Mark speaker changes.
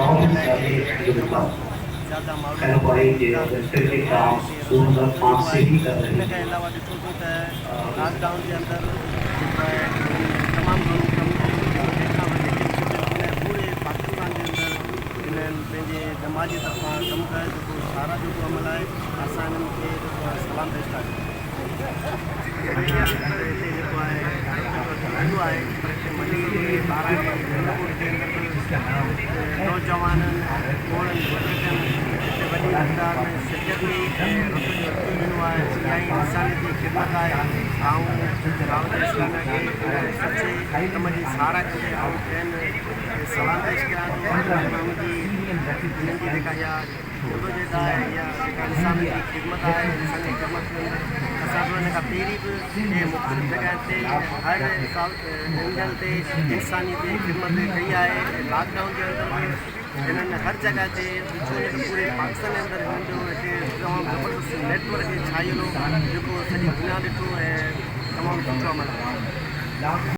Speaker 1: बहुत ज़्यादा माण्हू काम 2005 से ही कर रहे हैं। इनके अलावा ॾिठो थो त लॉकडाउन के अंदर तमामु पूरे पाकिस्तान के अंदर इन्हनि पंहिंजे समाज जी तरफ़ां कमु कयो जेको सारा जेको अमल आहे असां इन्हनि खे सलाम पेश था नौजवान वॾी तादाद में शिरकत में ॾिनो आहे इंसानियत जी ख़िदमत आहे ऐं दावत इस्लामी खे सचे कम जी सारा करे ऐं ॿियनि सलाम पेश कयां थो इन्हनि जी जेका इहा जदोजहद आहे या जेका इंसान जी ख़िदमत आहे असांजी ख़िदमत असां हिन खां पहिरीं बि मुख़्तलिफ़ जॻहियुनि ते हर एंगल ते इंसानियत जी ख़िदमत कई आहे। लॉकडाउन जे अंदरि इन्हनि हर जॻह ते ॾिठो त पूरे पाकिस्तान जे अंदरि हिननि जो हिते तमामु ज़बरदस्त नेटवर्क छाइलो जेको सॼी दुनिया ॾिठो ऐं तमामु सुठो अमल आहे।